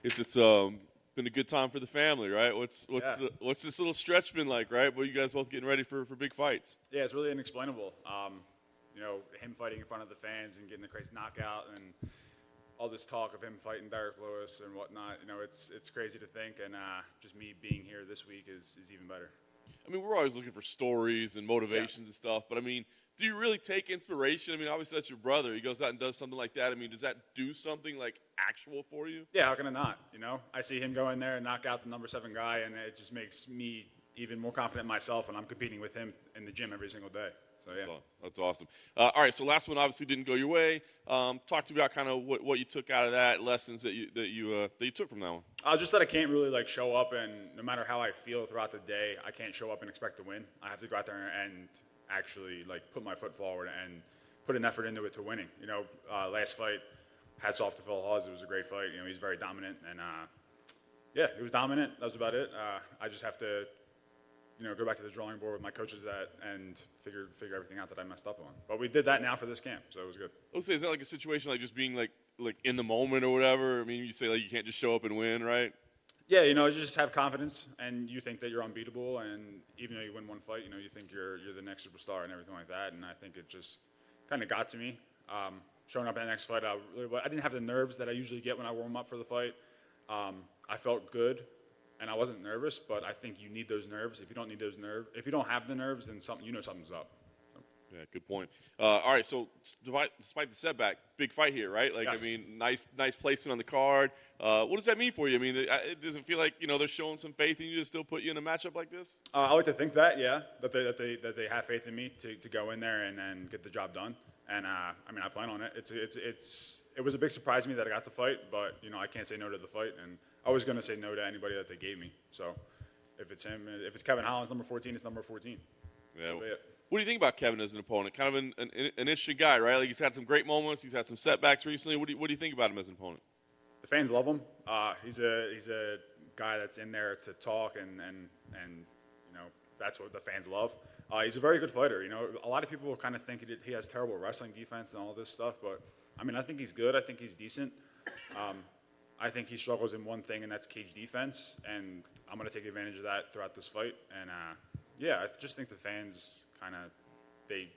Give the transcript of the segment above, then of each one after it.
Guess it's been a good time for the family, right? What's this little stretch been like, right? Well, you guys both getting ready for big fights. Yeah, it's really inexplainable. Him fighting in front of the fans and getting the crazy knockout and all this talk of him fighting Derek Lewis and whatnot. It's crazy to think, and just me being here this week is even better. I mean, we're always looking for stories and motivations and stuff, but I mean, do you really take inspiration? I mean, obviously that's your brother. He goes out and does something like that. I mean, does that do something like actual for you? Yeah, how can it not? I see him go in there and knock out the number 7 guy, and it just makes me even more confident in myself, and I'm competing with him in the gym every single day. So, yeah. That's awesome. All right, so last one obviously didn't go your way. Talk to me about kind of what you took out of that, lessons that you took from that one. Just that I can't really show up, and no matter how I feel throughout the day, I can't show up and expect to win. I have to go out there and actually put my foot forward and put an effort into it to winning. Last fight, hats off to Phil Hawes. It was a great fight. He's very dominant, and he was dominant. That was about it. I just have to go back to the drawing board with my coaches and figure everything out that I messed up on. But we did that now for this camp, so it was good. Okay, is that like a situation like just being like in the moment or whatever? I mean, you say you can't just show up and win, right? Yeah, you just have confidence, and you think that you're unbeatable, and even though you win one fight, you think you're the next superstar and everything like that. And I think it just kind of got to me. Showing up in the next fight, I didn't have the nerves that I usually get when I warm up for the fight. I felt good. And I wasn't nervous, but I think you need those nerves. If you don't need those nerves, if you don't have the nerves, then something's up. So. Yeah, good point. All right, so despite the setback, big fight here, right? Yes. I mean, nice placement on the card. What does that mean for you? I mean, it doesn't feel like they're showing some faith in you to still put you in a matchup like this. I like to think that, yeah, that they have faith in me to go in there and get the job done. And I plan on it. It was a big surprise to me that I got the fight, but I can't say no to the fight, and I was going to say no to anybody that they gave me. So if it's him, if it's Kevin Holland, number 14, it's number 14. Yeah. What do you think about Kevin as an opponent? Kind of an interesting guy, right? He's had some great moments. He's had some setbacks recently. What do you think about him as an opponent? The fans love him. He's a guy that's in there to talk, and that's what the fans love. He's a very good fighter. A lot of people kind of think he has terrible wrestling defense and all this stuff, but I think he's good. I think he's decent. I think he struggles in one thing, and that's cage defense, and I'm going to take advantage of that throughout this fight. And, I just think the fans they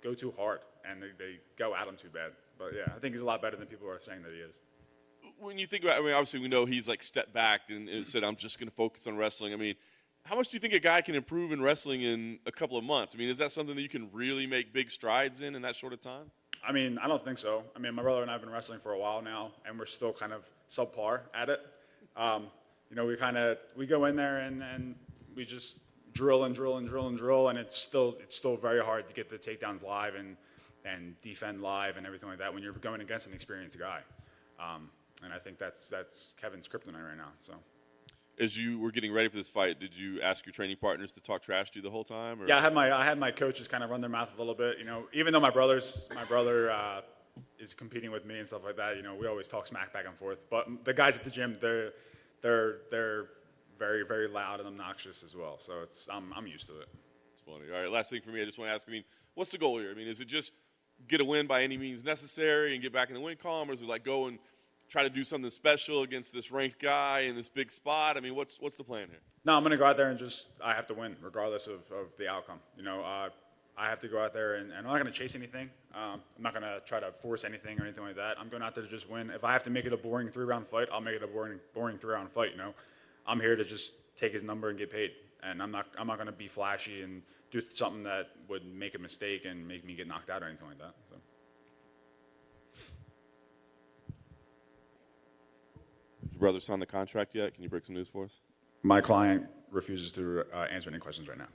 go too hard, and they go at him too bad. But, yeah, I think he's a lot better than people are saying that he is. When you think about it, obviously we know he's stepped back and said, I'm just going to focus on wrestling. How much do you think a guy can improve in wrestling in a couple of months? Is that something that you can really make big strides in that short of time? I don't think so. My brother and I have been wrestling for a while now, and we're still kind of subpar at it. We go in there and we just drill, and it's still very hard to get the takedowns live and defend live and everything like that when you're going against an experienced guy. And I think that's Kevin's kryptonite right now. So. As you were getting ready for this fight, did you ask your training partners to talk trash to you the whole time? Or? Yeah, I had my coaches kind of run their mouth a little bit. Even though my brother is competing with me and stuff like that. We always talk smack back and forth. But the guys at the gym, they're very, very loud and obnoxious as well. So I'm used to it. It's funny. All right, last thing for me, I just want to ask. What's the goal here? Is it just get a win by any means necessary and get back in the win column, or is it go and try to do something special against this ranked guy in this big spot? What's the plan here? No, I'm going to go out there and I have to win regardless of the outcome. I have to go out there and I'm not going to chase anything. I'm not going to try to force anything or anything like that. I'm going out there to just win. If I have to make it a boring 3-round fight, I'll make it a boring 3-round fight. I'm here to just take his number and get paid. And I'm not going to be flashy and do something that would make a mistake and make me get knocked out or anything like that. So. Did your brother sign the contract yet? Can you break some news for us? My client refuses to answer any questions right now.